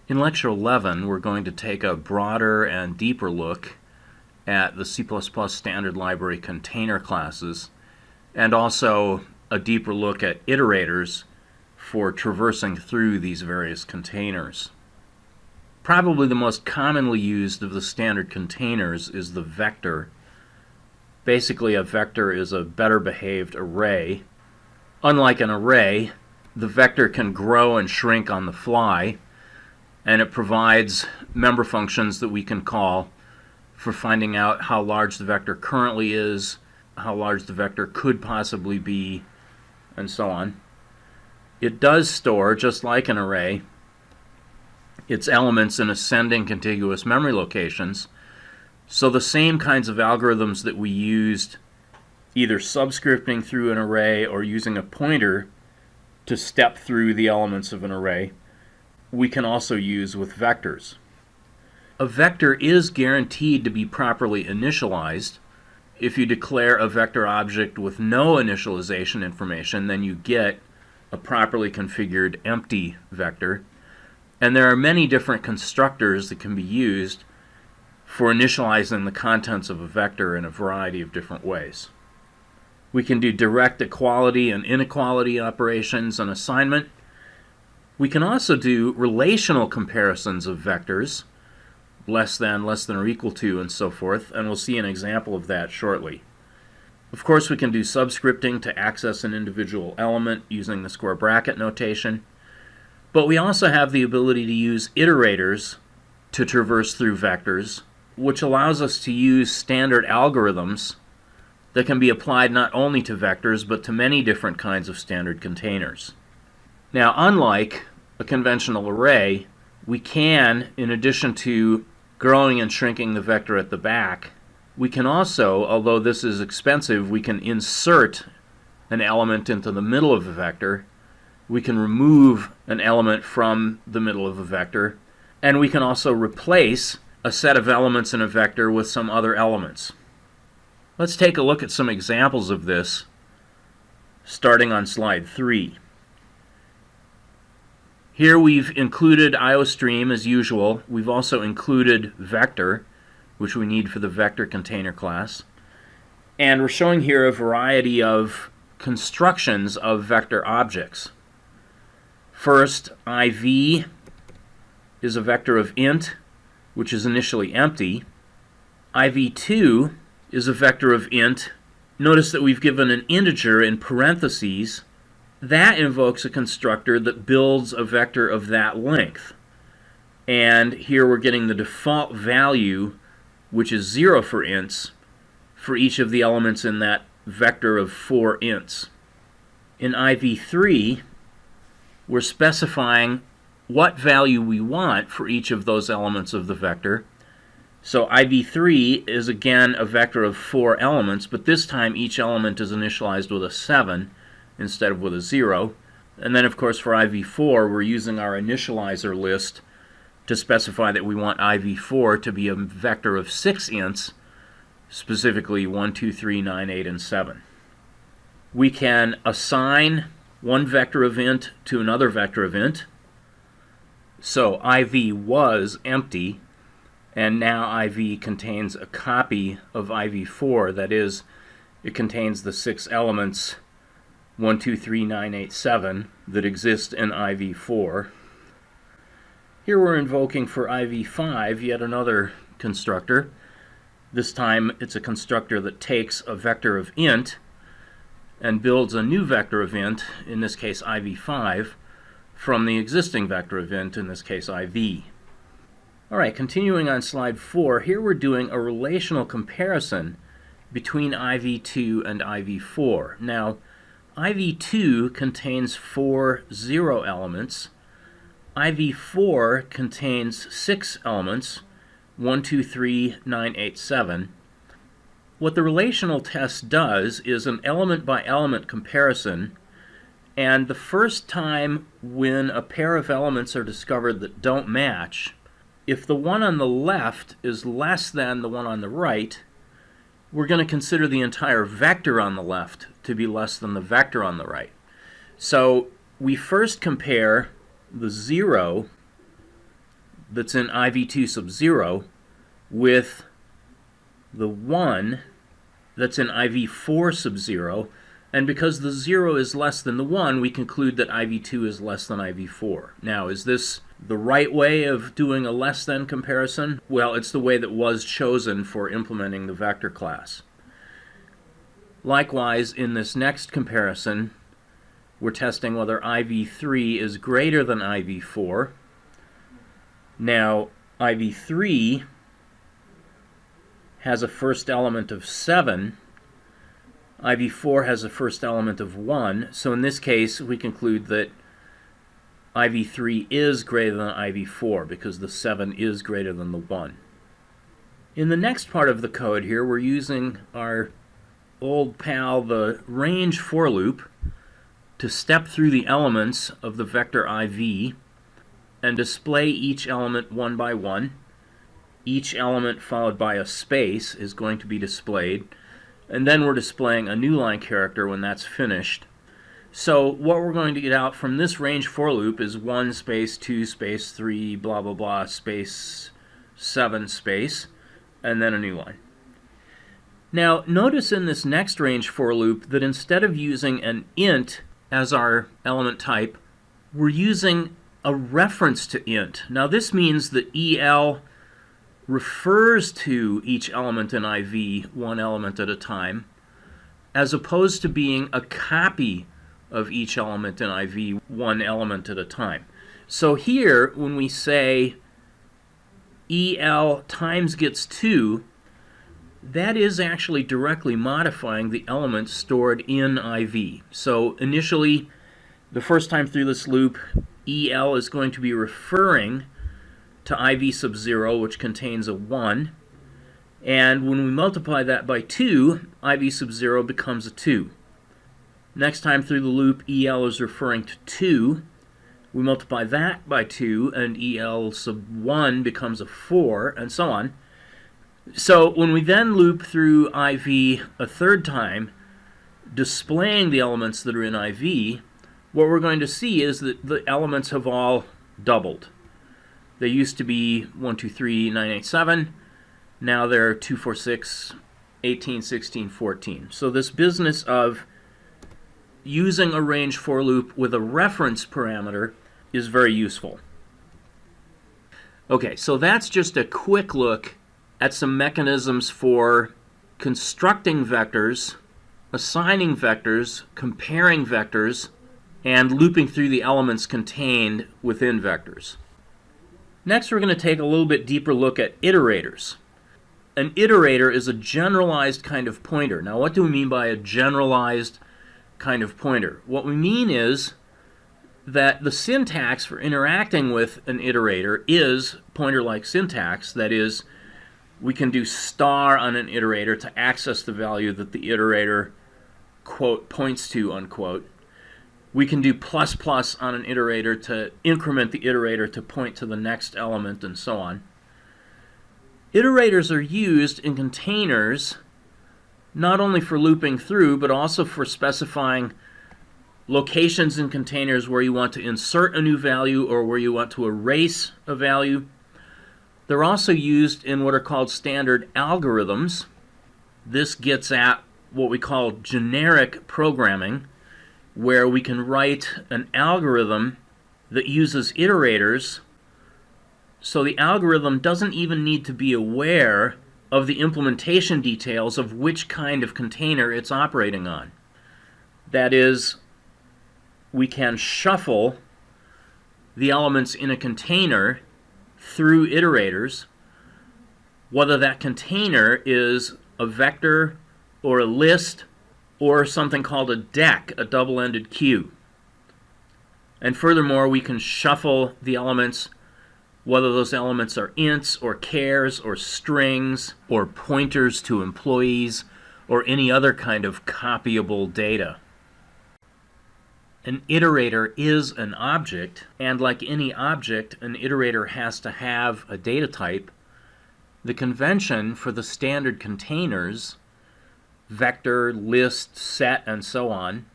In Lecture 11, we're going to take a broader and deeper look at the C++ standard library container classes, and also a deeper look at iterators for traversing through these various containers. Probably the most commonly used of the standard containers is the vector. Basically, a vector is a better behaved array. Unlike an array, the vector can grow and shrink on the fly, and it provides member functions that we can call for finding out how large the vector currently is, how large the vector could possibly be, and so on. It does store, just like an array, its elements in ascending contiguous memory locations, so the same kinds of algorithms that we used either subscripting through an array or using a pointer to step through the elements of an array, we can also use with vectors. A vector is guaranteed to be properly initialized. If you declare a vector object with no initialization information, then you get a properly configured empty vector. And there are many different constructors that can be used for initializing the contents of a vector in a variety of different ways. We can do direct equality and inequality operations and assignment. We can also do relational comparisons of vectors, less than or equal to, and so forth, and we'll see an example of that shortly. Of course, we can do subscripting to access an individual element using the square bracket notation, but we also have the ability to use iterators to traverse through vectors, which allows us to use standard algorithms that can be applied not only to vectors, but to many different kinds of standard containers. Now, unlike a conventional array, we can, in addition to growing and shrinking the vector at the back, we can also, although this is expensive, we can insert an element into the middle of the vector, we can remove an element from the middle of a vector, and we can also replace a set of elements in a vector with some other elements. Let's take a look at some examples of this, starting on slide 3. Here we've included IOStream as usual. We've also included vector, which we need for the vector container class. And we're showing here a variety of constructions of vector objects. First, IV is a vector of int, which is initially empty. IV2 is a vector of int. Notice that we've given an integer in parentheses. That invokes a constructor that builds a vector of that length. And here we're getting the default value, which is 0 for ints, for each of the elements in that vector of 4 ints. In IV3, we're specifying what value we want for each of those elements of the vector. So IV3 is again a vector of 4 elements, but this time each element is initialized with a 7 instead of with a 0. And then, of course, for IV4, we're using our initializer list to specify that we want IV4 to be a vector of 6 ints, specifically 1, 2, 3, 9, 8, and 7. We can assign one vector of int to another vector of int. So IV was empty, and now IV contains a copy of IV4. That is, it contains the 6 elements 1, 2, 3, 9, 8, 7 that exist in IV4. Here we're invoking for IV5 yet another constructor. This time it's a constructor that takes a vector of int and builds a new vector of int, in this case IV5, from the existing vector of int, in this case IV. Alright, continuing on slide 4, here we're doing a relational comparison between IV2 and IV4. Now, IV2 contains 4 0 elements. IV4 contains 6 elements, 1, 2, 3, 9, 8, 7. What the relational test does is an element-by-element comparison, and the first time when a pair of elements are discovered that don't match, if the one on the left is less than the one on the right, we're going to consider the entire vector on the left to be less than the vector on the right. So we first compare the 0 that's in IV2 sub 0 with the 1 that's in IV4 sub 0, and because the 0 is less than the 1, we conclude that IV2 is less than IV4. Now, is this the right way of doing a less than comparison? Well, it's the way that was chosen for implementing the vector class. Likewise, in this next comparison, we're testing whether IV3 is greater than IV4. Now, IV3 has a first element of 7. IV4 has a first element of 1. So in this case, we conclude that IV3 is greater than IV4 because the 7 is greater than the 1. In the next part of the code here, we're using our old pal, the range for loop, to step through the elements of the vector IV and display each element one by one. Each element followed by a space is going to be displayed, and then we're displaying a new line character when that's finished. So what we're going to get out from this range for loop is 1 space, 2 space, 3, blah blah blah, space, 7 space, and then a new line. Now notice in this next range for loop that instead of using an int as our element type, we're using a reference to int. Now this means that EL refers to each element in IV one element at a time, as opposed to being a copy of each element in IV one element at a time. So here, when we say EL times gets 2, that is actually directly modifying the elements stored in IV. So initially, the first time through this loop, EL is going to be referring to IV sub 0, which contains a 1. And when we multiply that by 2, IV sub 0 becomes a 2. Next time through the loop, EL is referring to 2. We multiply that by 2, and EL sub 1 becomes a 4, and so on. So when we then loop through IV a third time, displaying the elements that are in IV, what we're going to see is that the elements have all doubled. They used to be 1, 2, 3, 9, 8, 7. Now they're 2, 4, 6, 18, 16, 14. So this business of using a range for loop with a reference parameter is very useful. Okay, so that's just a quick look at some mechanisms for constructing vectors, assigning vectors, comparing vectors, and looping through the elements contained within vectors. Next, we're going to take a little bit deeper look at iterators. An iterator is a generalized kind of pointer. Now, what do we mean by a generalized kind of pointer? What we mean is that the syntax for interacting with an iterator is pointer-like syntax. That is, we can do star on an iterator to access the value that the iterator, quote, points to, unquote. We can do plus plus on an iterator to increment the iterator to point to the next element, and so on. Iterators are used in containers not only for looping through, but also for specifying locations in containers where you want to insert a new value or where you want to erase a value. They're also used in what are called standard algorithms. This gets at what we call generic programming, where we can write an algorithm that uses iterators, so the algorithm doesn't even need to be aware of the implementation details of which kind of container it's operating on. That is, we can shuffle the elements in a container through iterators, whether that container is a vector or a list or something called a deck, a double-ended queue. And furthermore, we can shuffle the elements, whether those elements are ints or chars or strings or pointers to employees or any other kind of copyable data. An iterator is an object, and like any object, an iterator has to have a data type. The convention for the standard containers, vector, list, set, and so on,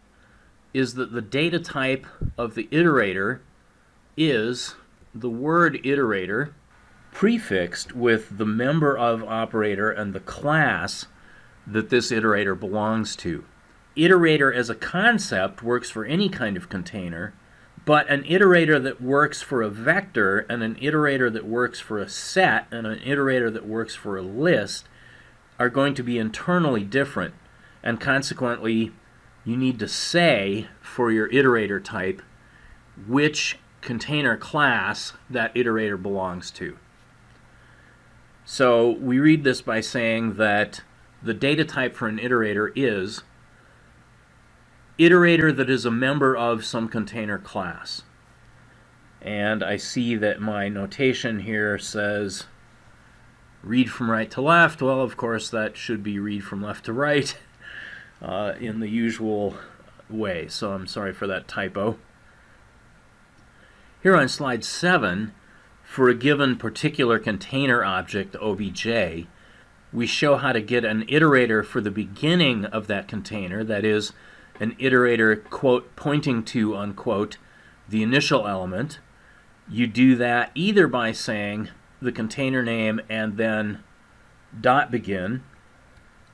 is that the data type of the iterator is the word iterator prefixed with the member of operator and the class that this iterator belongs to. Iterator as a concept works for any kind of container, but an iterator that works for a vector and an iterator that works for a set and an iterator that works for a list are going to be internally different, and consequently you need to say for your iterator type which container class that iterator belongs to. So we read this by saying that the data type for an iterator is iterator that is a member of some container class. And I see that my notation here says read from right to left. Well, of course, that should be read from left to right in the usual way. So I'm sorry for that typo. Here on slide 7, for a given particular container object, obj, we show how to get an iterator for the beginning of that container, that is, an iterator, quote, pointing to, unquote, the initial element. You do that either by saying the container name and then dot begin,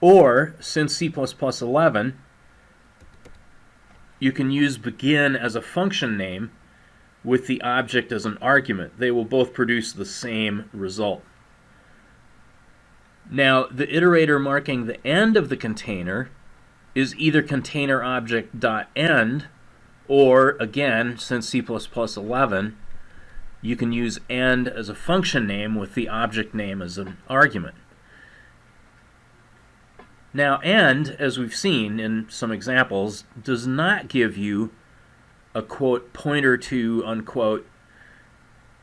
or, since C++11, you can use begin as a function name with the object as an argument. They will both produce the same result. Now, the iterator marking the end of the container is either container object.end, or, again, since C++11, you can use end as a function name with the object name as an argument. Now, end, as we've seen in some examples, does not give you a, quote, pointer to, unquote,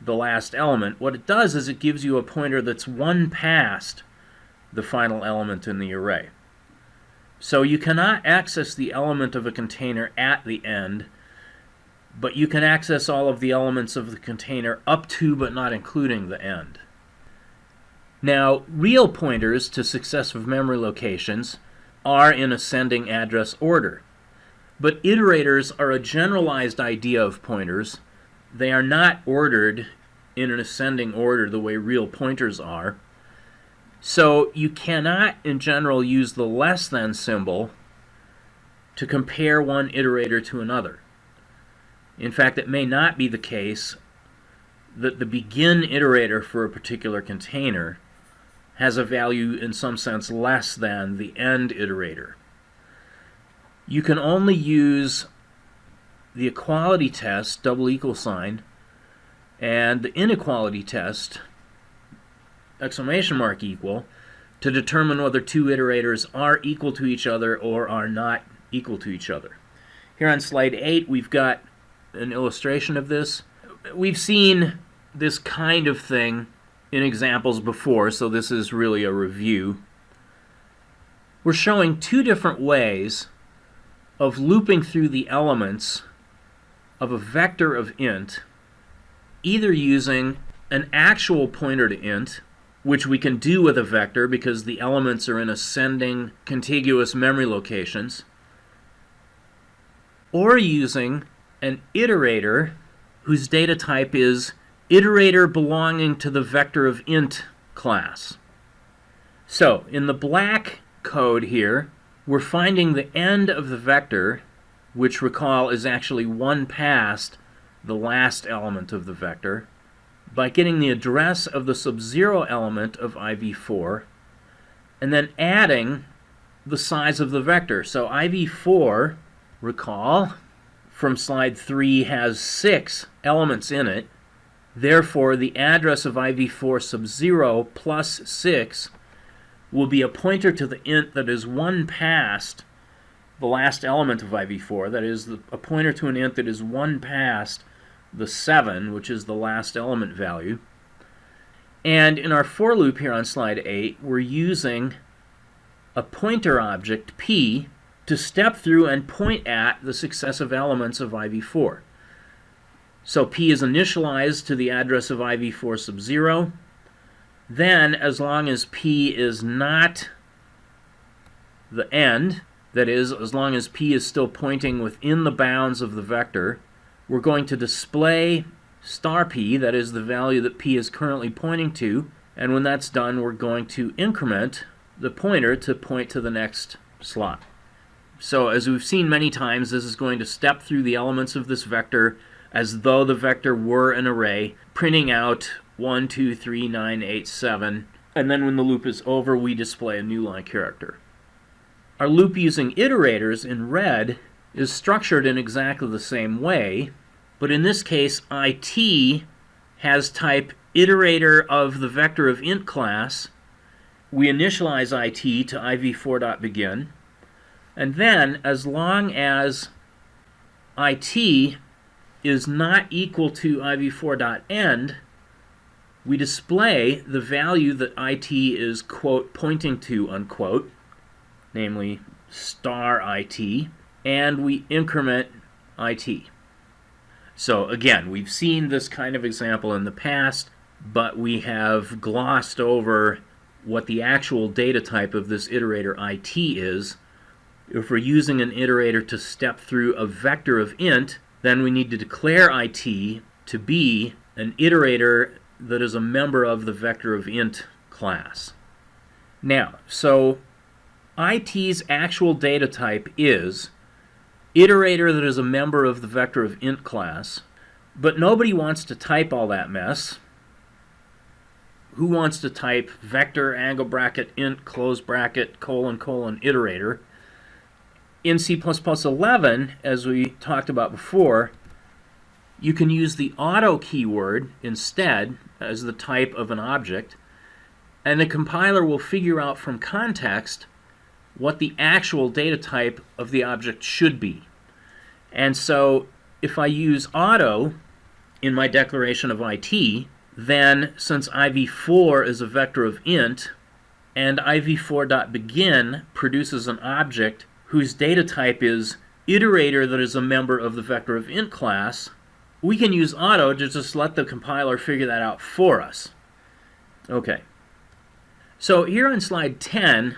the last element. What it does is it gives you a pointer that's one past the final element in the array. So you cannot access the element of a container at the end, but you can access all of the elements of the container up to but not including the end. Now, real pointers to successive memory locations are in ascending address order. But iterators are a generalized idea of pointers. They are not ordered in an ascending order the way real pointers are. So you cannot, in general, use the less than symbol to compare one iterator to another. In fact, it may not be the case that the begin iterator for a particular container has a value in some sense less than the end iterator. You can only use the equality test, double equal sign, and the inequality test, exclamation mark equal, to determine whether two iterators are equal to each other or are not equal to each other. Here on slide 8, we've got an illustration of this. We've seen this kind of thing in examples before, so this is really a review. We're showing two different ways of looping through the elements of a vector of int, either using an actual pointer to int, which we can do with a vector because the elements are in ascending contiguous memory locations, or using an iterator whose data type is iterator belonging to the vector of int class. So, in the black code here, we're finding the end of the vector, which, recall, is actually one past the last element of the vector, by getting the address of the sub-zero element of IV4 and then adding the size of the vector. So IV4, recall, from slide 3 has 6 elements in it. Therefore, the address of IV4 sub-0 plus 6 will be a pointer to the int that is one past the last element of IV4. That is, a pointer to an int that is one past the 7, which is the last element value. And in our for loop here on slide 8, we're using a pointer object, P, to step through and point at the successive elements of IV4. So P is initialized to the address of IV4 sub-0. Then, as long as P is not the end, that is, as long as P is still pointing within the bounds of the vector, we're going to display star p, that is the value that p is currently pointing to, and when that's done, we're going to increment the pointer to point to the next slot. So as we've seen many times, this is going to step through the elements of this vector as though the vector were an array, printing out 1, 2, 3, 9, 8, 7, and then when the loop is over, we display a new line character. Our loop using iterators in red is structured in exactly the same way, but in this case, it has type iterator of the vector of int class. We initialize it to iv4.begin, and then as long as it is not equal to iv4.end, we display the value that it is, quote, pointing to, unquote, namely star it, and we increment it. So again, we've seen this kind of example in the past, but we have glossed over what the actual data type of this iterator it is. If we're using an iterator to step through a vector of int, then we need to declare it to be an iterator that is a member of the vector of int class. Now, so it's actual data type is iterator that is a member of the vector of int class, but nobody wants to type all that mess. Who wants to type vector, angle bracket, int, close bracket, colon, colon, iterator? In C++11, as we talked about before, you can use the auto keyword instead as the type of an object, and the compiler will figure out from context what the actual data type of the object should be. And so if I use auto in my declaration of it, then since iv4 is a vector of int, and iv4.begin produces an object whose data type is iterator that is a member of the vector of int class, we can use auto to just let the compiler figure that out for us. Okay. So here on slide 10,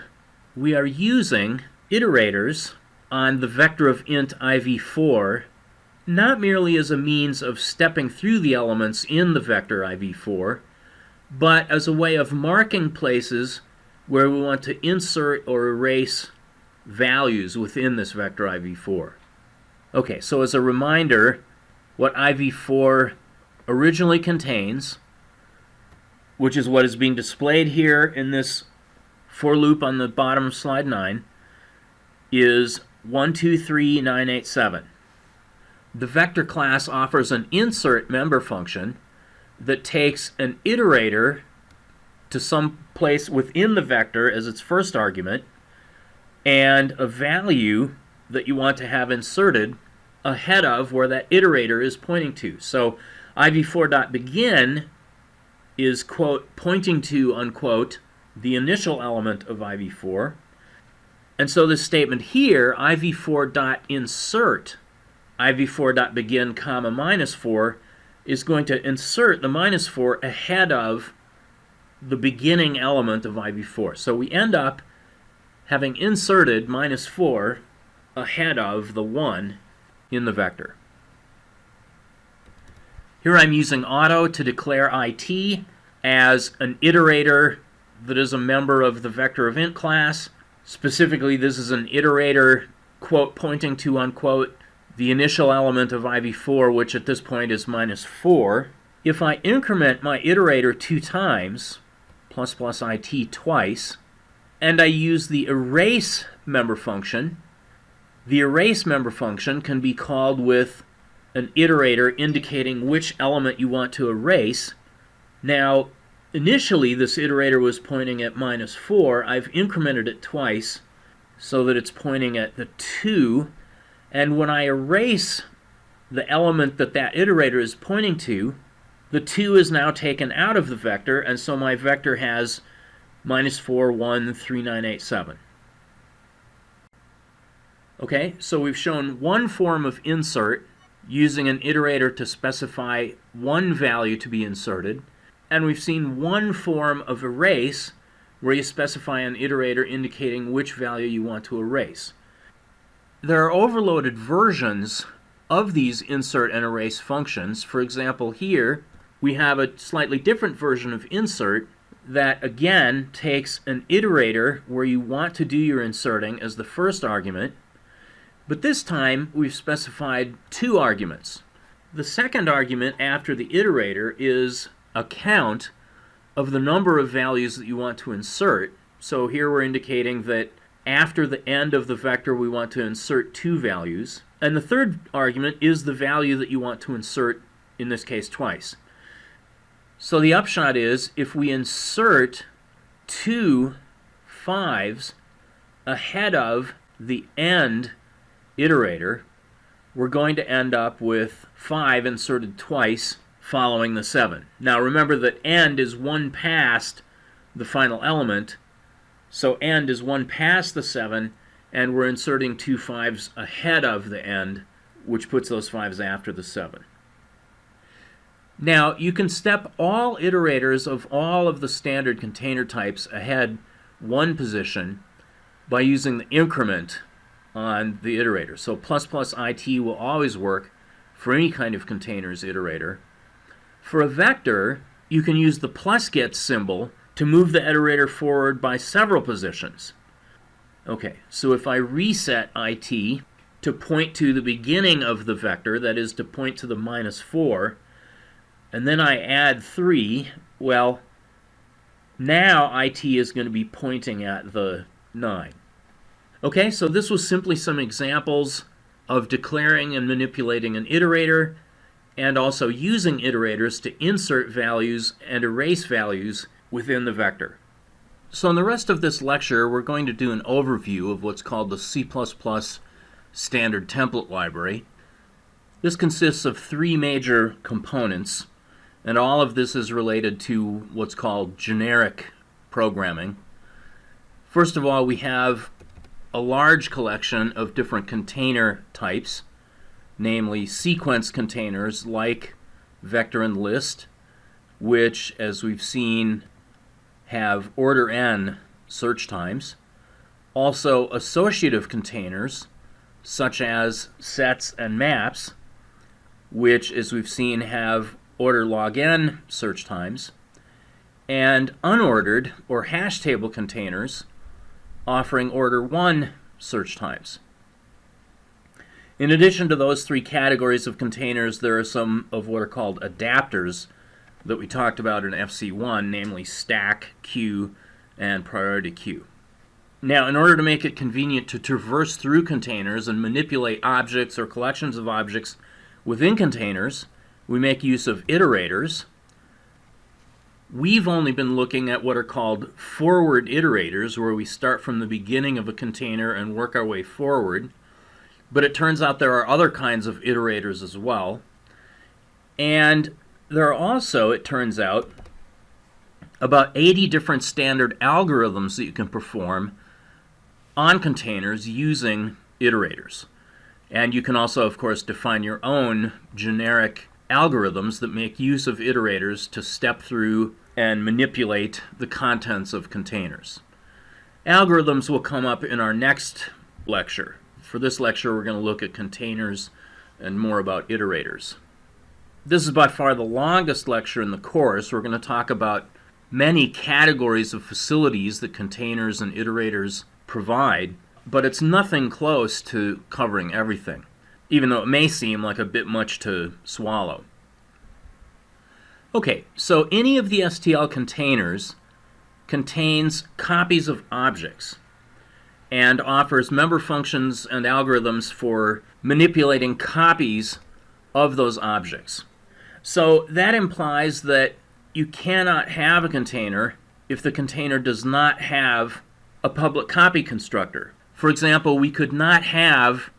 we are using iterators on the vector of int iv4, not merely as a means of stepping through the elements in the vector iv4, but as a way of marking places where we want to insert or erase values within this vector iv4. Okay, so as a reminder, what iv4 originally contains, which is what is being displayed here in this for loop on the bottom of slide 9, is 1, 2, 3, 9, 8, 7. The vector class offers an insert member function that takes an iterator to some place within the vector as its first argument, and a value that you want to have inserted ahead of where that iterator is pointing to. So iv4.begin is, quote, pointing to, unquote, the initial element of iv4. And so this statement here, iv4.insert, iv4.begin, comma, -4, is going to insert the -4 ahead of the beginning element of iv4. So we end up having inserted -4 ahead of the 1 in the vector. Here I'm using auto to declare it as an iterator that is a member of the vector of int class. Specifically, this is an iterator, quote, pointing to, unquote, the initial element of iv4, which at this point is -4. If I increment my iterator 2 times, plus it twice, and I use the erase member function, the erase member function can be called with an iterator indicating which element you want to erase. Now, initially this iterator was pointing at -4. I've incremented it twice so that it's pointing at the 2. And when I erase the element that that iterator is pointing to, the 2 is now taken out of the vector, and so my vector has -4, 1, 3, 9, 8, 7. Okay, so we've shown one form of insert using an iterator to specify one value to be inserted, and we've seen one form of erase where you specify an iterator indicating which value you want to erase. There are overloaded versions of these insert and erase functions. For example, here we have a slightly different version of insert that again takes an iterator where you want to do your inserting as the first argument, but this time we've specified two arguments. The second argument after the iterator is a count of the number of values that you want to insert. So here we're indicating that after the end of the vector we want to insert two values. And the third argument is the value that you want to insert, in this case twice. So the upshot is, if we insert two 5s ahead of the end iterator, we're going to end up with 5 inserted twice following the 7. Now remember that end is one past the final element, so end is one past the 7, and we're inserting two 5s ahead of the end, which puts those 5s after the 7. Now, you can step all iterators of all of the standard container types ahead one position by using the increment on the iterator. So ++it will always work for any kind of containers iterator. For a vector, you can use the +get symbol to move the iterator forward by several positions. Okay, so if I reset it to point to the beginning of the vector, that is to point to the -4, and then I add 3, well, now it is going to be pointing at the 9. Okay, so this was simply some examples of declaring and manipulating an iterator, and also using iterators to insert values and erase values within the vector. So in the rest of this lecture, we're going to do an overview of what's called the C++ standard template library. This consists of 3 major components, and all of this is related to what's called generic programming. First of all, we have a large collection of different container types, namely sequence containers like vector and list, which, as we've seen, have order n search times. Also associative containers, such as sets and maps, which, as we've seen, have order log n search times. And unordered or hash table containers, offering order 1 search times. In addition to those 3 categories of containers, there are some of what are called adapters that we talked about in FC1, namely stack, queue, and priority queue. Now, in order to make it convenient to traverse through containers and manipulate objects or collections of objects within containers, we make use of iterators. We've only been looking at what are called forward iterators, where we start from the beginning of a container and work our way forward. But it turns out there are other kinds of iterators as well. And there are also, it turns out, about 80 different standard algorithms that you can perform on containers using iterators. And you can also, of course, define your own generic algorithms that make use of iterators to step through and manipulate the contents of containers. Algorithms will come up in our next lecture. For this lecture, we're going to look at containers and more about iterators. This is by far the longest lecture in the course. We're going to talk about many categories of facilities that containers and iterators provide, but it's nothing close to covering everything, even though it may seem like a bit much to swallow. Okay, so any of the STL containers contains copies of objects and offers member functions and algorithms for manipulating copies of those objects. So that implies that you cannot have a container if the container does not have a public copy constructor. For example, we could not have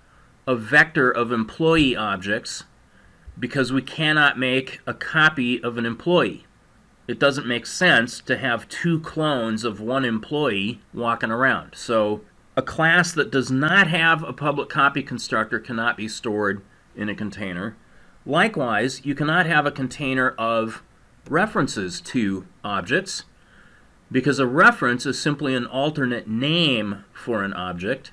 a vector of employee objects because we cannot make a copy of an employee. It doesn't make sense to have 2 clones of one employee walking around. So a class that does not have a public copy constructor cannot be stored in a container. Likewise, you cannot have a container of references to objects, because a reference is simply an alternate name for an object.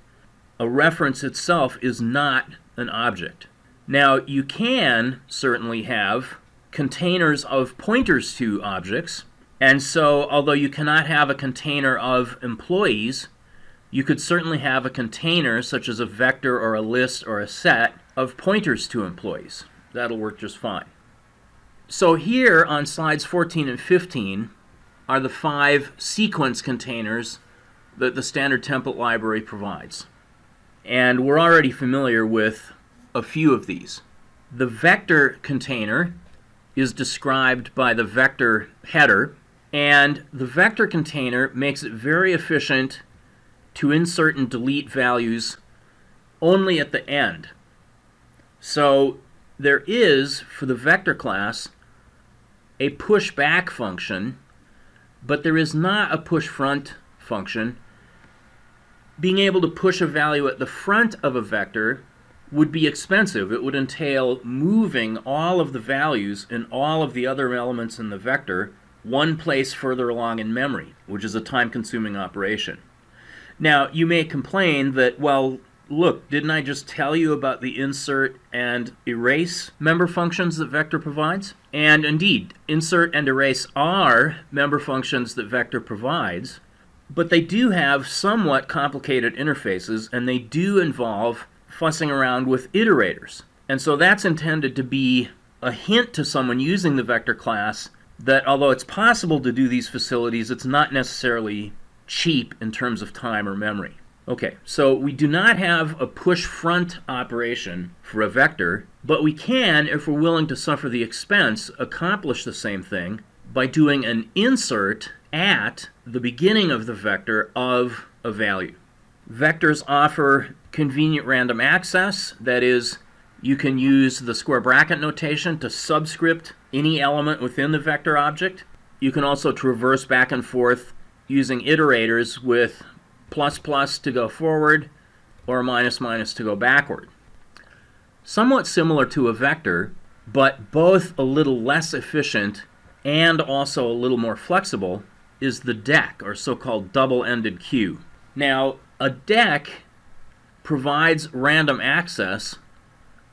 A reference itself is not an object. Now, you can certainly have containers of pointers to objects, and so although you cannot have a container of employees, you could certainly have a container such as a vector or a list or a set of pointers to employees. That'll work just fine. So here on slides 14 and 15 are the 5 sequence containers that the standard template library provides. And we're already familiar with a few of these. The vector container is described by the vector header, and the vector container makes it very efficient to insert and delete values only at the end. So there is, for the vector class, a push back function, but there is not a push front function. Being able to push a value at the front of a vector would be expensive. It would entail moving all of the values and all of the other elements in the vector one place further along in memory, which is a time-consuming operation. Now, you may complain that, well, look, didn't I just tell you about the insert and erase member functions that vector provides? And indeed, insert and erase are member functions that vector provides, but they do have somewhat complicated interfaces, and they do involve fussing around with iterators. And so that's intended to be a hint to someone using the vector class that although it's possible to do these facilities, it's not necessarily cheap in terms of time or memory. Okay, so we do not have a push front operation for a vector, but we can, if we're willing to suffer the expense, accomplish the same thing by doing an insert at the beginning of the vector of a value. Vectors offer convenient random access. That is, you can use the square bracket notation to subscript any element within the vector object. You can also traverse back and forth using iterators with plus plus to go forward or minus minus to go backward. Somewhat similar to a vector, but both a little less efficient and also a little more flexible, is the deck, or so-called double-ended queue. Now, a deck provides random access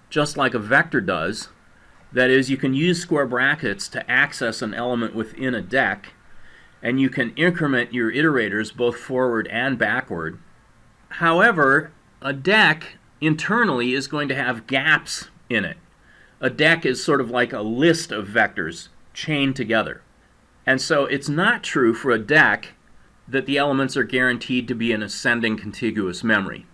just like a vector does. That is, you can use square brackets to access an element within a deck, and you can increment your iterators both forward and backward. However, a deck internally is going to have gaps in it. A deck is sort of like a list of vectors chained together. And so it's not true for a deck that the elements are guaranteed to be in ascending contiguous memory.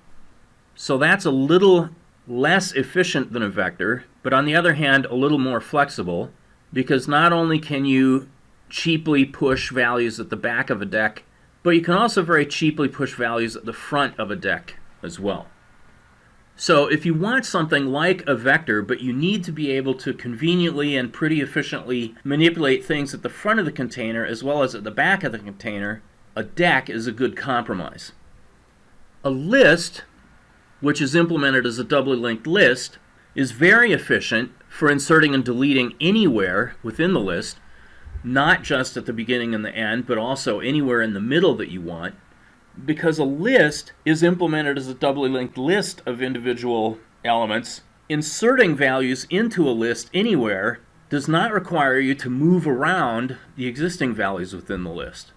So that's a little less efficient than a vector, but on the other hand, a little more flexible, because not only can you cheaply push values at the back of a deck, but you can also very cheaply push values at the front of a deck as well. So if you want something like a vector, but you need to be able to conveniently and pretty efficiently manipulate things at the front of the container as well as at the back of the container, a deck is a good compromise. A list, which is implemented as a doubly linked list, is very efficient for inserting and deleting anywhere within the list, not just at the beginning and the end, but also anywhere in the middle that you want, because a list is implemented as a doubly linked list of individual elements. Inserting values into a list anywhere does not require you to move around the existing values within the list.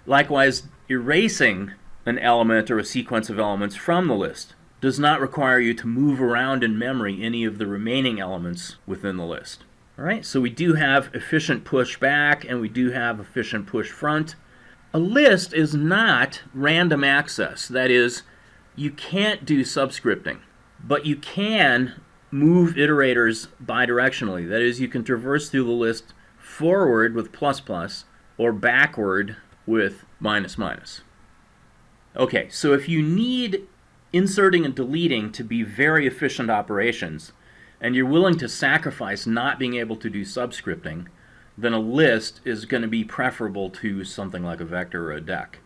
Likewise, erasing an element or a sequence of elements from the list does not require you to move around in memory any of the remaining elements within the list. All right, so we do have efficient push back and we do have efficient push front. A list is not random access. That is, you can't do subscripting, but you can move iterators bidirectionally. That is, you can traverse through the list forward with plus plus or backward with minus minus. Okay, so if you need inserting and deleting to be very efficient operations, and you're willing to sacrifice not being able to do subscripting, then a list is going to be preferable to something like a vector or a deck.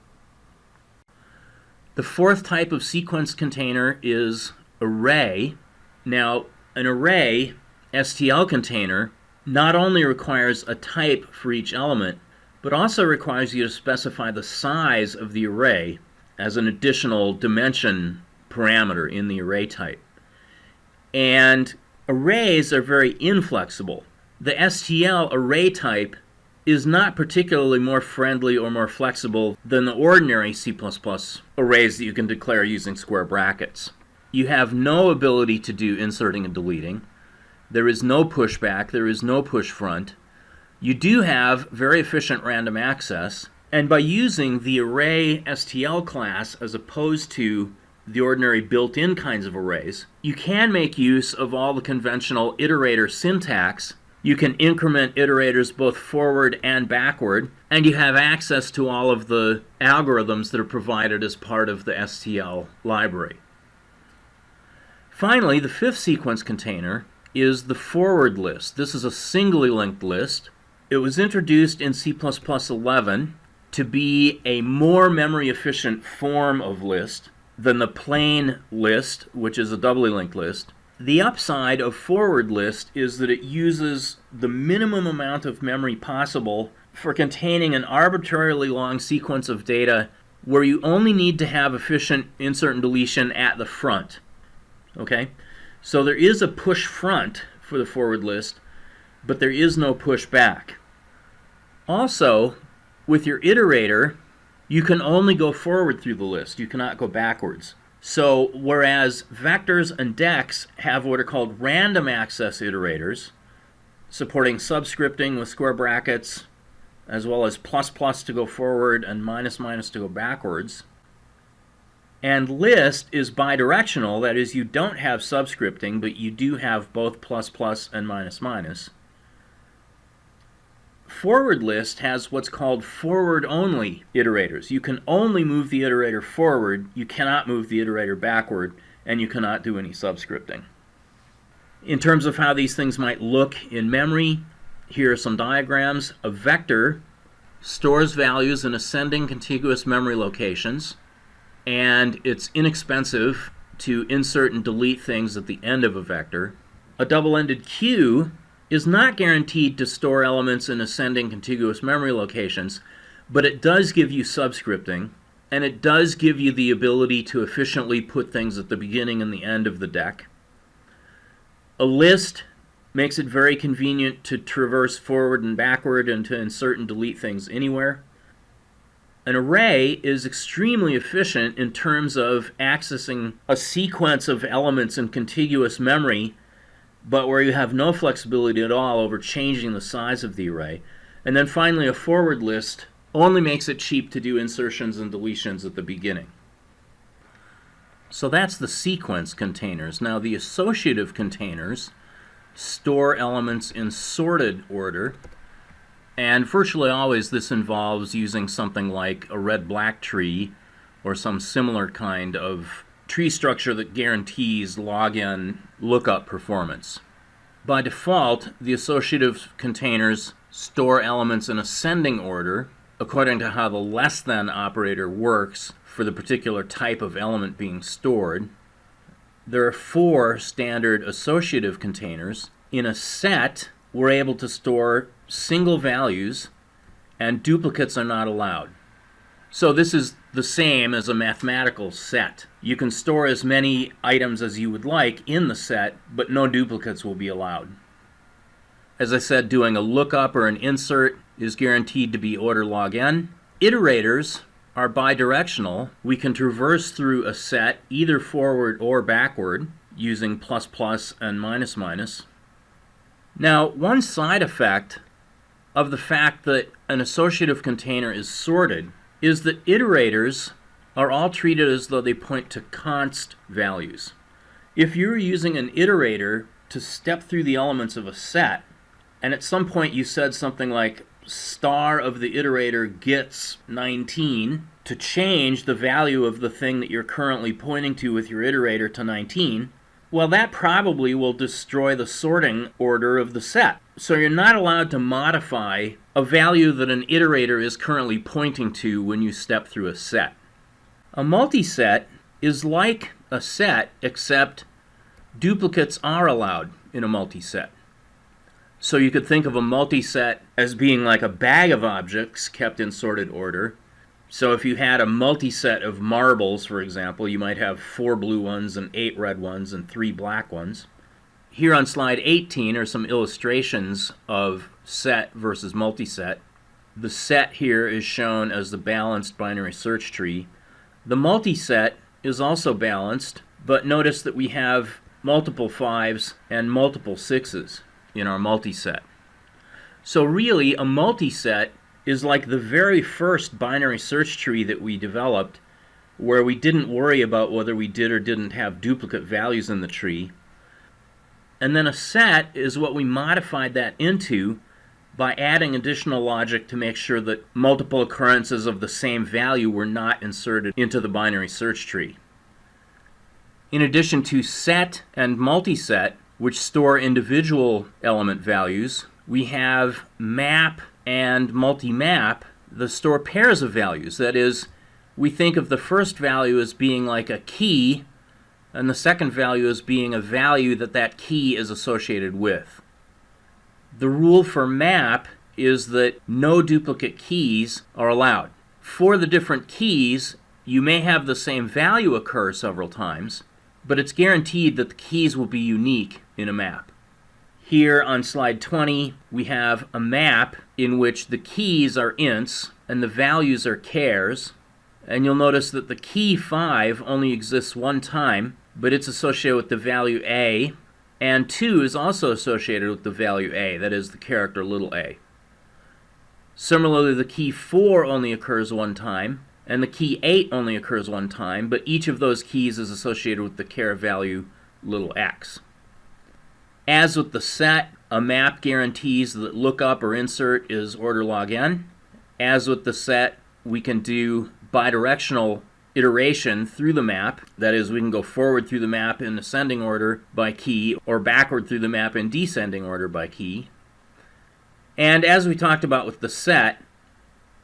The fourth type of sequence container is array. Now, an array STL container not only requires a type for each element, but also requires you to specify the size of the array as an additional dimension parameter in the array type. And Arrays are very inflexible. The STL array type is not particularly more friendly or more flexible than the ordinary C++ arrays that you can declare using square brackets. You have no ability to do inserting and deleting. There is no pushback. There is no push front. You do have very efficient random access, and by using the array STL class as opposed to the ordinary built-in kinds of arrays, you can make use of all the conventional iterator syntax. You can increment iterators both forward and backward, and you have access to all of the algorithms that are provided as part of the STL library. Finally, the fifth sequence container is the forward list. This is a singly linked list. It was introduced in C++ 11 to be a more memory efficient form of list than the plain list, which is a doubly linked list. The upside of forward list is that it uses the minimum amount of memory possible for containing an arbitrarily long sequence of data where you only need to have efficient insert and deletion at the front. Okay? So there is a push front for the forward list, but there is no push back. Also, with your iterator, you can only go forward through the list. You cannot go backwards. So whereas vectors and decks have what are called random access iterators, supporting subscripting with square brackets, as well as ++ to go forward and -- to go backwards, and list is bidirectional, that is, you don't have subscripting, but you do have both ++ and -. Forward list has what's called forward-only iterators. You can only move the iterator forward, you cannot move the iterator backward, and you cannot do any subscripting. In terms of how these things might look in memory, here are some diagrams. A vector stores values in ascending contiguous memory locations, and it's inexpensive to insert and delete things at the end of a vector. A double-ended queue is not guaranteed to store elements in ascending contiguous memory locations, but it does give you subscripting, and it does give you the ability to efficiently put things at the beginning and the end of the deck. A list makes it very convenient to traverse forward and backward and to insert and delete things anywhere. An array is extremely efficient in terms of accessing a sequence of elements in contiguous memory, but where you have no flexibility at all over changing the size of the array. And then finally, a forward list only makes it cheap to do insertions and deletions at the beginning. So that's the sequence containers. Now the associative containers store elements in sorted order, and virtually always this involves using something like a red-black tree or some similar kind of tree structure that guarantees log-in lookup performance. By default, the associative containers store elements in ascending order according to how the less than operator works for the particular type of element being stored. There are 4 standard associative containers. In a set, we're able to store single values, and duplicates are not allowed. So this is the same as a mathematical set. You can store as many items as you would like in the set, but no duplicates will be allowed. As I said, doing a lookup or an insert is guaranteed to be order log n. Iterators are bidirectional. We can traverse through a set either forward or backward using ++ and -. Now, one side effect of the fact that an associative container is sorted is that iterators are all treated as though they point to const values. If you're using an iterator to step through the elements of a set, and at some point you said something like star of the iterator gets 19 to change the value of the thing that you're currently pointing to with your iterator to 19, well, that probably will destroy the sorting order of the set. So you're not allowed to modify a value that an iterator is currently pointing to when you step through a set. A multiset is like a set, except duplicates are allowed in a multiset. So you could think of a multiset as being like a bag of objects kept in sorted order. So if you had a multiset of marbles, for example, you might have 4 blue ones and 8 red ones and 3 black ones. Here on slide 18 are some illustrations of set versus multiset. The set here is shown as the balanced binary search tree. The multiset is also balanced, but notice that we have multiple 5s and multiple 6s in our multiset. So really, a multiset is like the very first binary search tree that we developed, where we didn't worry about whether we did or didn't have duplicate values in the tree. And then a set is what we modified that into by adding additional logic to make sure that multiple occurrences of the same value were not inserted into the binary search tree. In addition to set and multiset, which store individual element values, we have map and multimap that store pairs of values. That is, we think of the first value as being like a key, and the second value as being a value that that key is associated with. The rule for map is that no duplicate keys are allowed. For the different keys, you may have the same value occur several times, but it's guaranteed that the keys will be unique in a map. Here on slide 20, we have a map in which the keys are ints and the values are chars, and you'll notice that the key 5 only exists one time, but it's associated with the value a, and 2 is also associated with the value a, that is the character little a. Similarly, the key 4 only occurs one time, and the key 8 only occurs one time, but each of those keys is associated with the char value little x. As with the set, a map guarantees that lookup or insert is order log n. As with the set, we can do bidirectional iteration through the map. That is, we can go forward through the map in ascending order by key, or backward through the map in descending order by key. And as we talked about with the set,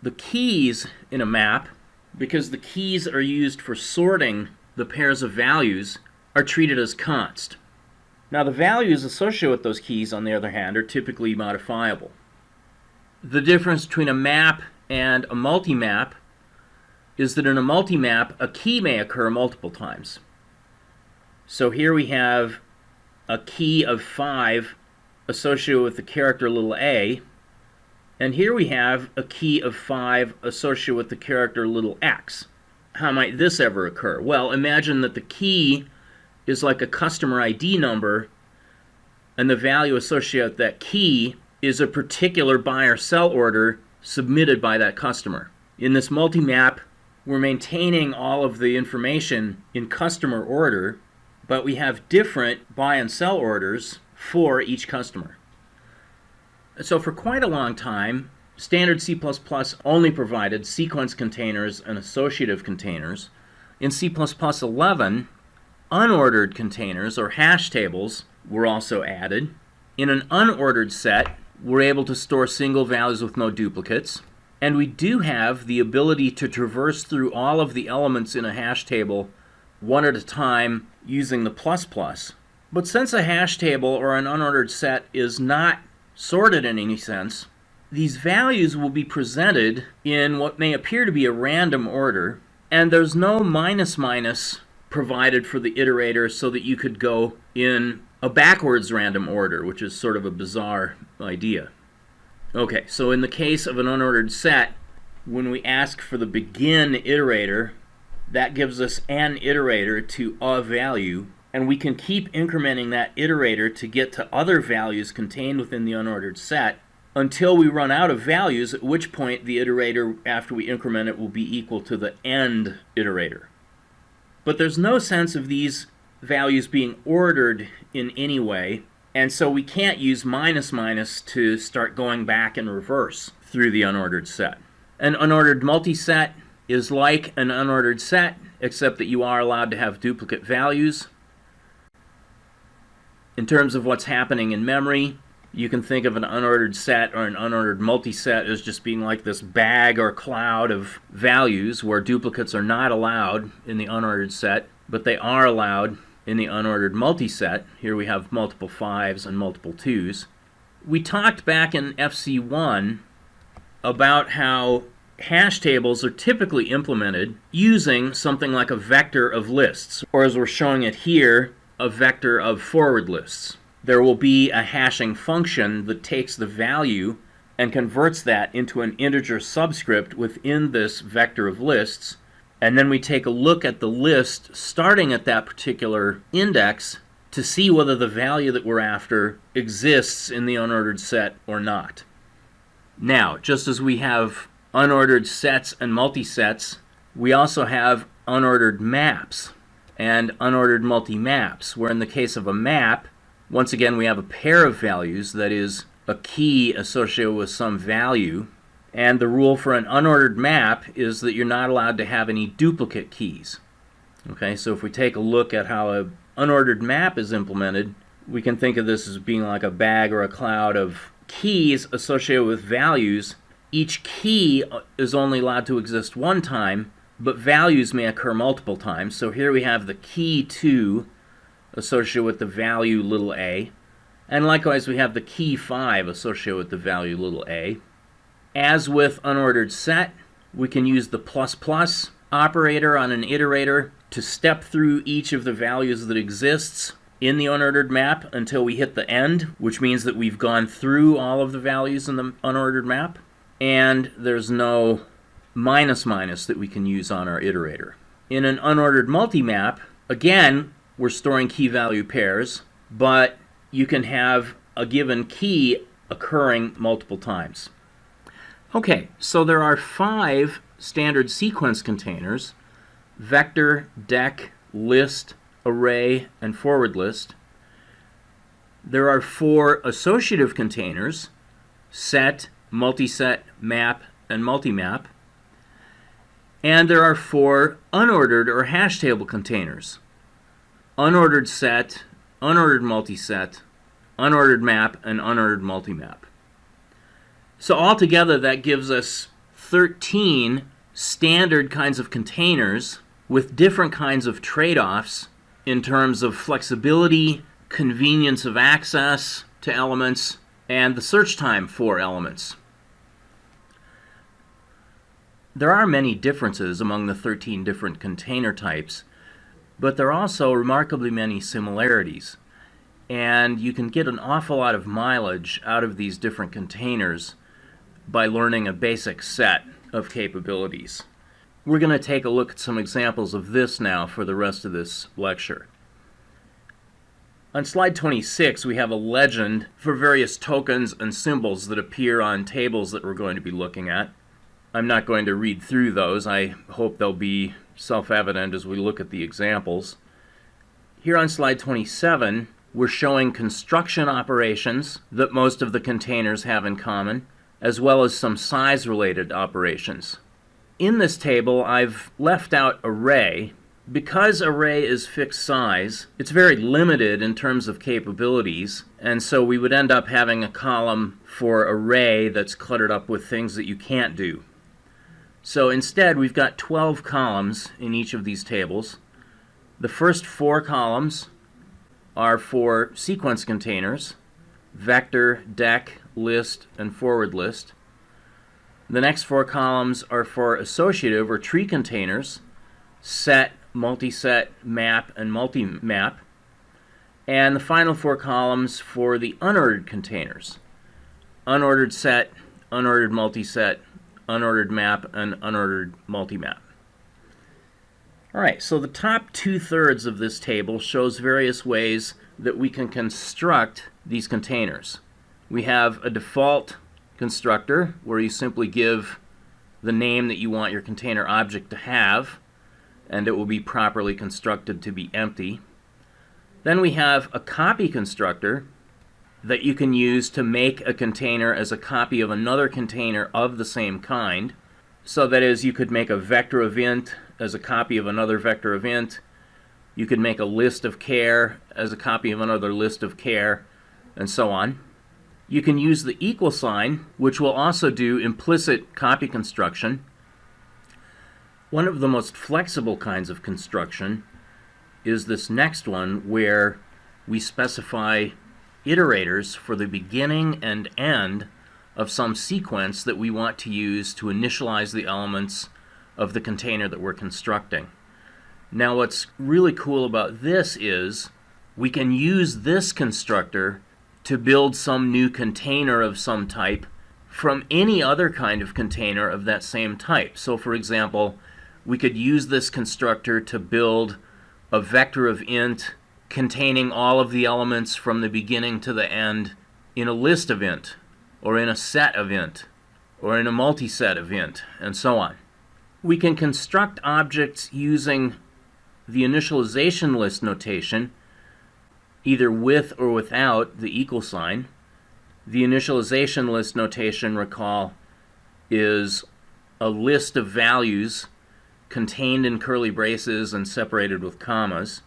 the keys in a map, because the keys are used for sorting the pairs of values, are treated as const. Now the values associated with those keys, on the other hand, are typically modifiable. The difference between a map and a multimap is that in a multimap, a key may occur multiple times. So here we have a key of 5 associated with the character little a, and here we have a key of 5 associated with the character little x. How might this ever occur? Well, imagine that the key is like a customer ID number, and the value associated with that key is a particular buy or sell order submitted by that customer. In this multimap, we're maintaining all of the information in customer order, but we have different buy and sell orders for each customer. So for quite a long time, standard C++ only provided sequence containers and associative containers. In C++ 11, unordered containers, or hash tables, were also added. In an unordered set, we're able to store single values with no duplicates. And we do have the ability to traverse through all of the elements in a hash table one at a time using the ++. But since a hash table or an unordered set is not sorted in any sense, these values will be presented in what may appear to be a random order, and there's no minus provided for the iterator so that you could go in a backwards random order, which is sort of a bizarre idea. Okay, so in the case of an unordered set, when we ask for the begin iterator, that gives us an iterator to a value, and we can keep incrementing that iterator to get to other values contained within the unordered set until we run out of values, at which point the iterator, after we increment it, will be equal to the end iterator. But there's no sense of these values being ordered in any way, and so we can't use minus to start going back in reverse through the unordered set. An unordered multiset is like an unordered set, except that you are allowed to have duplicate values. In terms of what's happening in memory, you can think of an unordered set or an unordered multiset as just being like this bag or cloud of values where duplicates are not allowed in the unordered set, but they are allowed in the unordered multiset. Here we have multiple 5s and multiple 2s. We talked back in FC1 about how hash tables are typically implemented using something like a vector of lists, or as we're showing it here, a vector of forward lists. there will be a hashing function that takes the value and converts that into an integer subscript within this vector of lists. And then we take a look at the list starting at that particular index to see whether the value that we're after exists in the unordered set or not. Now, just as we have unordered sets and multisets, we also have unordered maps and unordered multi-maps, where in the case of a map, once again we have a pair of values, that is, a key associated with some value, and the rule for an unordered map is that you're not allowed to have any duplicate keys. Okay, so if we take a look at how an unordered map is implemented, we can think of this as being like a bag or a cloud of keys associated with values. Each key is only allowed to exist one time, but values may occur multiple times. So here we have the key 2 associated with the value little a, and likewise we have the key 5 associated with the value little a. As with unordered set, we can use the plus plus operator on an iterator to step through each of the values that exists in the unordered map until we hit the end, which means that we've gone through all of the values in the unordered map, and there's no minus minus that we can use on our iterator. In an unordered multi-map, again, we're storing key value pairs, but you can have a given key occurring multiple times. Okay, so there are 5 standard sequence containers: vector, dec, list, array, and forward list. There are 4 associative containers: set, multiset, map, and multimap. And there are 4 unordered or hash table containers: unordered set, unordered multiset, unordered map, and unordered multimap. So altogether that gives us 13 standard kinds of containers with different kinds of trade-offs in terms of flexibility, convenience of access to elements, and the search time for elements. There are many differences among the 13 different container types, but there are also remarkably many similarities, and you can get an awful lot of mileage out of these different containers by learning a basic set of capabilities. We're going to take a look at some examples of this now for the rest of this lecture. On slide 26, we have a legend for various tokens and symbols that appear on tables that we're going to be looking at. I'm not going to read through those. I hope they'll be self-evident as we look at the examples. Here on slide 27, we're showing construction operations that most of the containers have in common, as well as some size-related operations. In this table, I've left out array. Because array is fixed size, it's very limited in terms of capabilities, and so we would end up having a column for array that's cluttered up with things that you can't do. So instead, we've got 12 columns in each of these tables. The first 4 columns are for sequence containers: vector, dec, list, and forward list. The next 4 columns are for associative or tree containers: set, multiset, map, and multimap. And the final 4 columns for the unordered containers: unordered set, unordered multiset, unordered map, and unordered multimap. Alright, so the top 2/3 of this table shows various ways that we can construct these containers. We have a default constructor where you simply give the name that you want your container object to have, and it will be properly constructed to be empty. Then we have a copy constructor that you can use to make a container as a copy of another container of the same kind. So that is, you could make a vector of int as a copy of another vector of int. You could make a list of care as a copy of another list of care, and so on. You can use the equal sign, which will also do implicit copy construction. One of the most flexible kinds of construction is this next one, where we specify iterators for the beginning and end of some sequence that we want to use to initialize the elements of the container that we're constructing. Now, what's really cool about this is we can use this constructor to build some new container of some type from any other kind of container of that same type. So for example, we could use this constructor to build a vector of int containing all of the elements from the beginning to the end in a list of int, or in a set of int, or in a multiset of int, and so on. We can construct objects using the initialization list notation, either with or without the equal sign. The initialization list notation, recall, is a list of values contained in curly braces and separated with commas.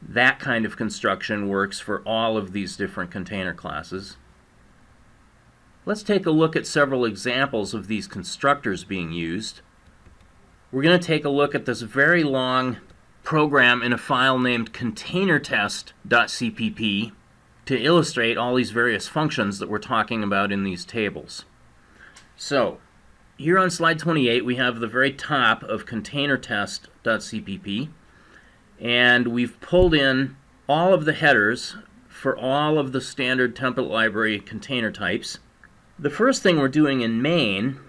That kind of construction works for all of these different container classes. Let's take a look at several examples of these constructors being used. We're going to take a look at this very long program in a file named containertest.cpp to illustrate all these various functions that we're talking about in these tables. So, here on slide 28 we have the very top of containertest.cpp, and we've pulled in all of the headers for all of the standard template library container types. The first thing we're doing in main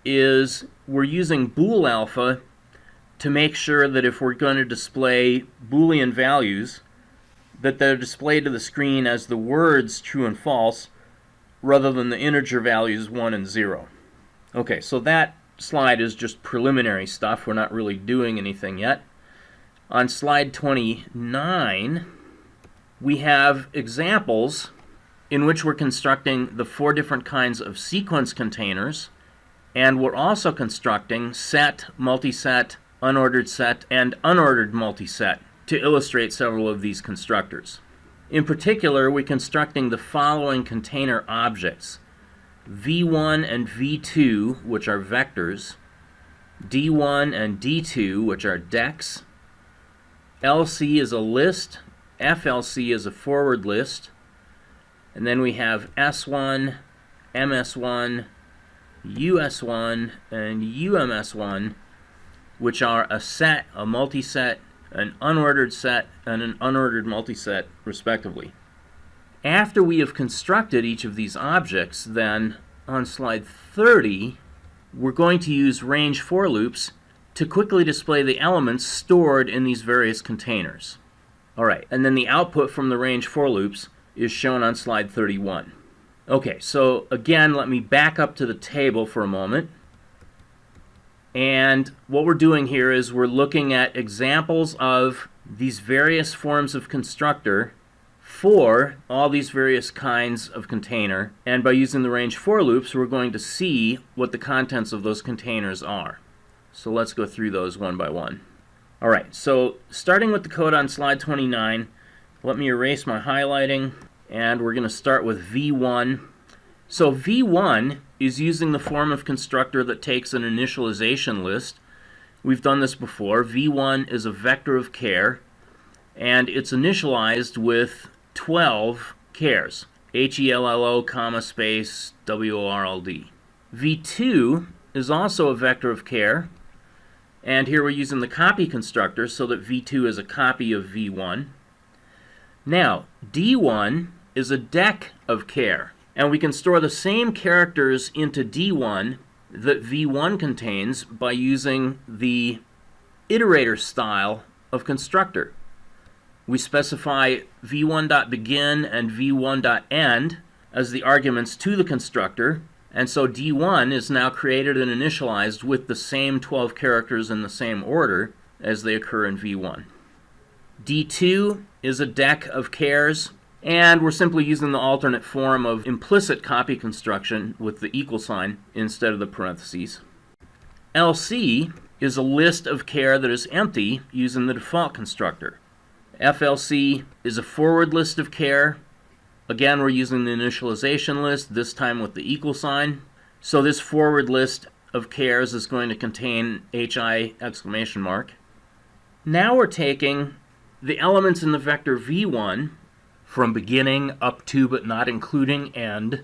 is we're using bool alpha to make sure that if we're going to display Boolean values, that they're displayed to the screen as the words true and false rather than the integer values 1 and 0. Okay, so that slide is just preliminary stuff. We're not really doing anything yet. On slide 29, we have examples in which we're constructing the 4 different kinds of sequence containers, and we're also constructing set, multiset, unordered set, and unordered multiset to illustrate several of these constructors. In particular, we're constructing the following container objects: v1 and v2, which are vectors, d1 and d2, which are decs, LC is a list, FLC is a forward list, and then we have S1, MS1, US1, and UMS1, which are a set, a multiset, an unordered set, and an unordered multiset, respectively. After we have constructed each of these objects, then, on slide 30, we're going to use range for loops to quickly display the elements stored in these various containers. Alright, and then the output from the range for loops is shown on slide 31. Okay, so again, let me back up to the table for a moment. And what we're doing here is we're looking at examples of these various forms of constructor for all these various kinds of container. And by using the range for loops, we're going to see what the contents of those containers are. So let's go through those one by one. Alright, so starting with the code on slide 29, let me erase my highlighting, and we're going to start with v1. So v1 is using the form of constructor that takes an initialization list. We've done this before. v1 is a vector of char, and it's initialized with 12 chars. HELLO, comma, space, WORLD. v2 is also a vector of char, and here we're using the copy constructor so that v2 is a copy of v1. Now, d1 is a dec of char, and we can store the same characters into d1 that v1 contains by using the iterator style of constructor. We specify v1.begin and v1.end as the arguments to the constructor, and so d1 is now created and initialized with the same 12 characters in the same order as they occur in v1. d2 is a dec of chars, and we're simply using the alternate form of implicit copy construction with the equal sign instead of the parentheses. LC is a list of char that is empty using the default constructor. FLC is a forward list of char. Again, we're using the initialization list, this time with the equal sign. So this forward list of chars is going to contain HI exclamation mark. Now we're taking the elements in the vector v1 from beginning up to but not including end,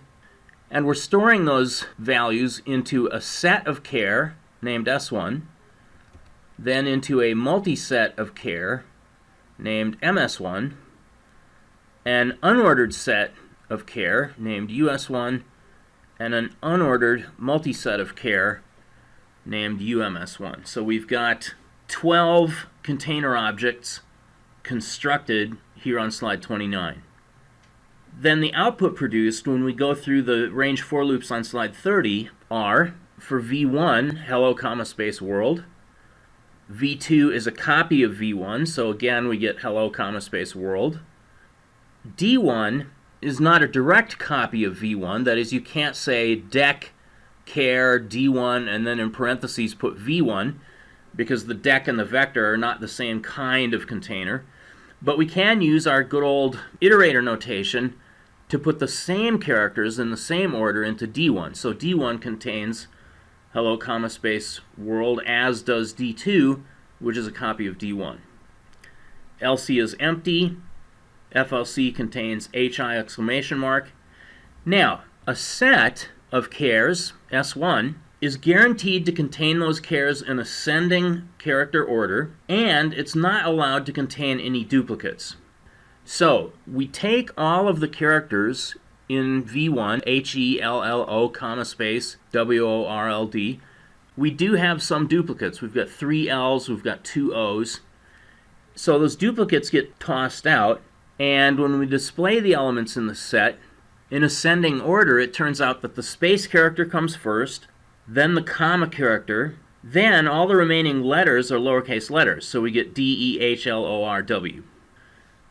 and we're storing those values into a set of char named S1, then into a multiset of char named MS1, an unordered set of care named US1 and an unordered multiset of care named UMS1. So we've got 12 container objects constructed here on slide 29. Then the output produced when we go through the range for loops on slide 30 are, for V1, hello comma space world. V2 is a copy of V1, so again we get hello comma space world. D1 is not a direct copy of V1, that is, you can't say dec care D1 and then in parentheses put V1, because the dec and the vector are not the same kind of container. But we can use our good old iterator notation to put the same characters in the same order into D1. So D1 contains hello comma space world, as does D2, which is a copy of D1. LC is empty. FLC contains HI exclamation mark. Now, a set of cares, S1, is guaranteed to contain those cares in ascending character order, and it's not allowed to contain any duplicates. So we take all of the characters in V1, HELLO comma space WORLD. We do have some duplicates. We've got 3 L's, we've got 2 O's. So those duplicates get tossed out, and when we display the elements in the set in ascending order, it turns out that the space character comes first, then the comma character, then all the remaining letters are lowercase letters, so we get DEHLORW.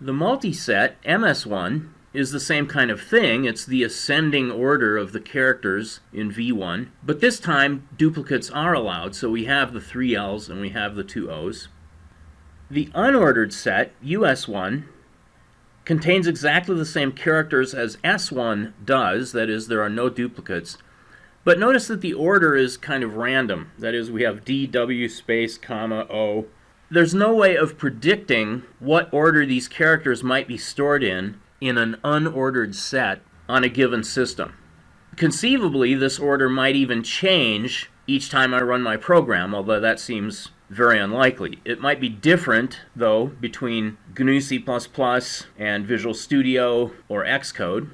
The multiset, MS1, is the same kind of thing. It's the ascending order of the characters in V1, but this time duplicates are allowed, so we have the 3 L's and we have the 2 O's. The unordered set, US1, contains exactly the same characters as S1 does, that is, there are no duplicates. But notice that the order is kind of random. That is, we have D, W, space, comma, O. There's no way of predicting what order these characters might be stored in an unordered set on a given system. Conceivably, this order might even change each time I run my program, although that seems very unlikely. It might be different, though, between GNU C++ and Visual Studio or Xcode.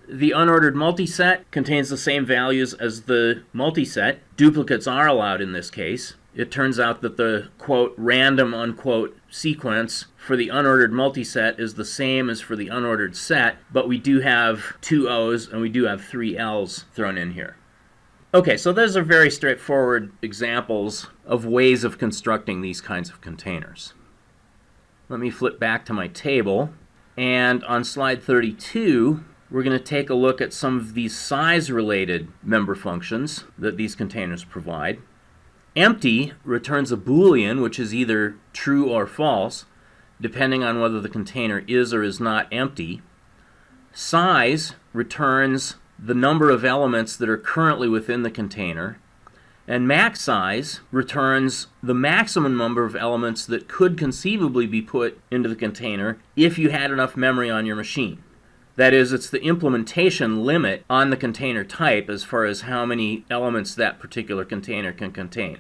The unordered multiset contains the same values as the multiset. Duplicates are allowed in this case. It turns out that the, quote, random, unquote, sequence for the unordered multiset is the same as for the unordered set, but we do have 2 O's and we do have 3 L's thrown in here. Okay, so those are very straightforward examples of ways of constructing these kinds of containers. Let me flip back to my table, and on slide 32, we're going to take a look at some of these size-related member functions that these containers provide. Empty returns a Boolean, which is either true or false, depending on whether the container is or is not empty. Size returns the number of elements that are currently within the container. And max size returns the maximum number of elements that could conceivably be put into the container if you had enough memory on your machine. That is, it's the implementation limit on the container type as far as how many elements that particular container can contain.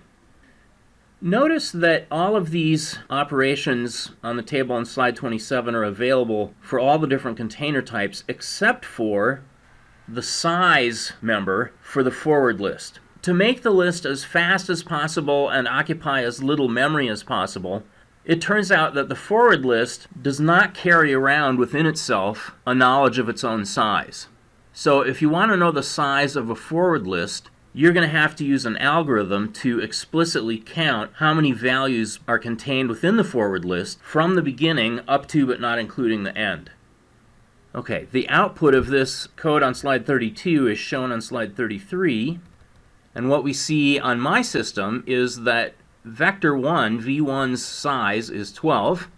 Notice that all of these operations on the table on slide 27 are available for all the different container types except for the size member for the forward list. To make the list as fast as possible and occupy as little memory as possible, it turns out that the forward list does not carry around within itself a knowledge of its own size. So if you want to know the size of a forward list, you're going to have to use an algorithm to explicitly count how many values are contained within the forward list from the beginning up to but not including the end. Okay, the output of this code on slide 32 is shown on slide 33, and what we see on my system is that vector 1, V1's size is 12,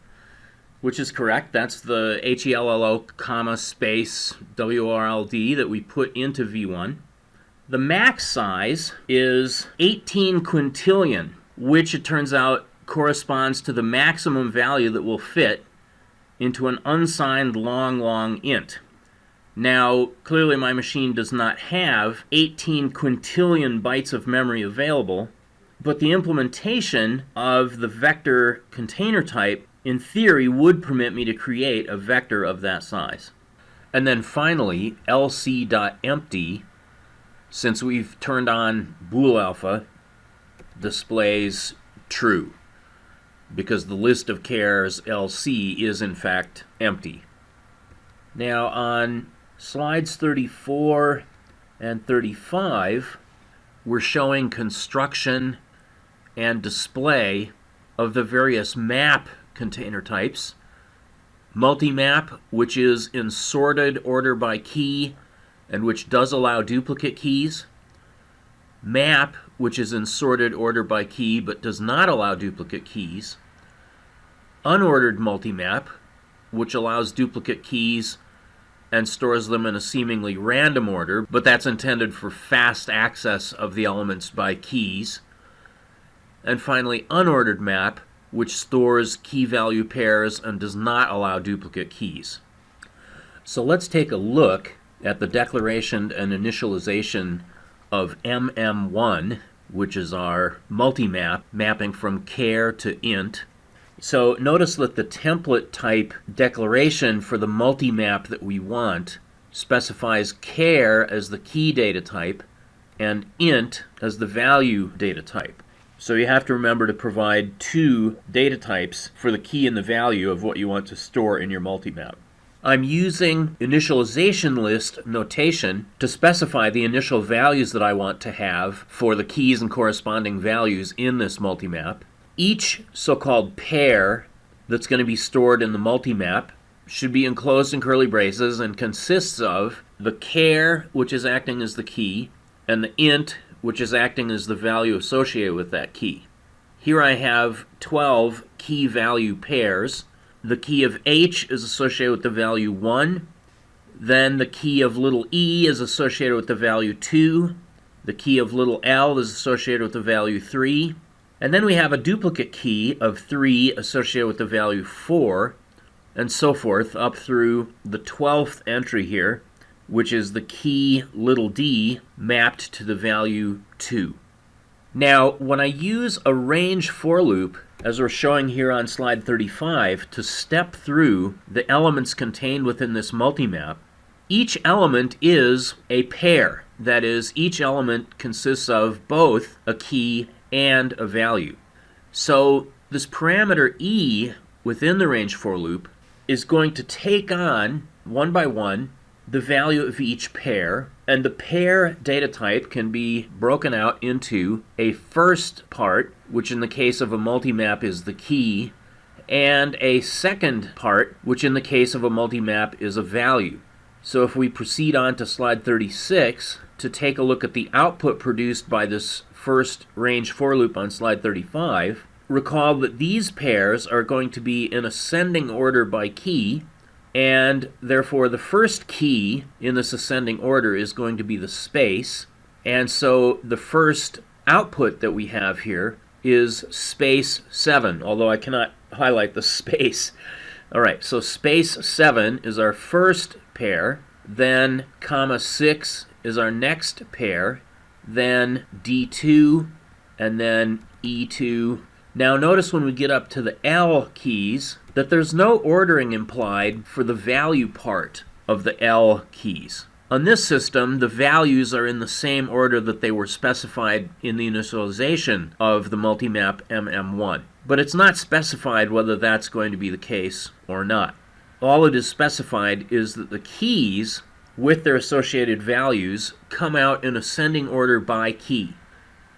which is correct. That's the HELLO comma space WRLD that we put into V1. The max size is 18 quintillion, which it turns out corresponds to the maximum value that will fit into an unsigned long int. Now, clearly my machine does not have 18 quintillion bytes of memory available, but the implementation of the vector container type in theory, would permit me to create a vector of that size. And then finally, lc.empty, since we've turned on bool alpha, displays true, because the list of chars LC is in fact empty. Now on slides 34 and 35, we're showing construction and display of the various map container types. MultiMap, which is in sorted order by key and which does allow duplicate keys. Map, which is in sorted order by key but does not allow duplicate keys. Unordered MultiMap, which allows duplicate keys and stores them in a seemingly random order, but that's intended for fast access of the elements by keys. And finally, Unordered Map, which stores key value pairs and does not allow duplicate keys. So let's take a look at the declaration and initialization of MM1, which is our multi-map mapping from char to int. So notice that the template type declaration for the multi-map that we want specifies char as the key data type and int as the value data type. So you have to remember to provide two data types for the key and the value of what you want to store in your multi-map. I'm using initialization list notation to specify the initial values that I want to have for the keys and corresponding values in this multi-map. Each so-called pair that's going to be stored in the multi-map should be enclosed in curly braces and consists of the char, which is acting as the key, and the int, which is acting as the value associated with that key. Here I have 12 key value pairs. The key of H is associated with the value 1. Then the key of little e is associated with the value 2. The key of little l is associated with the value 3. And then we have a duplicate key of 3 associated with the value 4, and so forth up through the 12th entry here, which is the key little d mapped to the value 2. Now, when I use a range for loop, as we're showing here on slide 35, to step through the elements contained within this multi-map, each element is a pair. That is, each element consists of both a key and a value. So this parameter e within the range for loop is going to take on, one by one, the value of each pair, and the pair data type can be broken out into a first part, which in the case of a multi-map is the key, and a second part, which in the case of a multi-map is a value. So if we proceed on to slide 36 to take a look at the output produced by this first range for loop on slide 35, recall that these pairs are going to be in ascending order by key, and therefore the first key in this ascending order is going to be the space, and so the first output that we have here is space 7, although I cannot highlight the space. All right, so space 7 is our first pair, then comma 6 is our next pair, then D2, and then E2. Now notice when we get up to the L keys that there's no ordering implied for the value part of the L keys. On this system, the values are in the same order that they were specified in the initialization of the multi-map MM1. But it's not specified whether that's going to be the case or not. All it is specified is that the keys with their associated values come out in ascending order by key.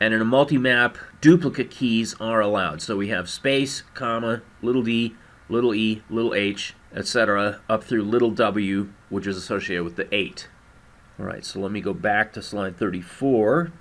And in a multi-map, duplicate keys are allowed. So we have space, comma, little d, little e, little h, etc., up through little w, which is associated with the 8. All right, so let me go back to slide 34.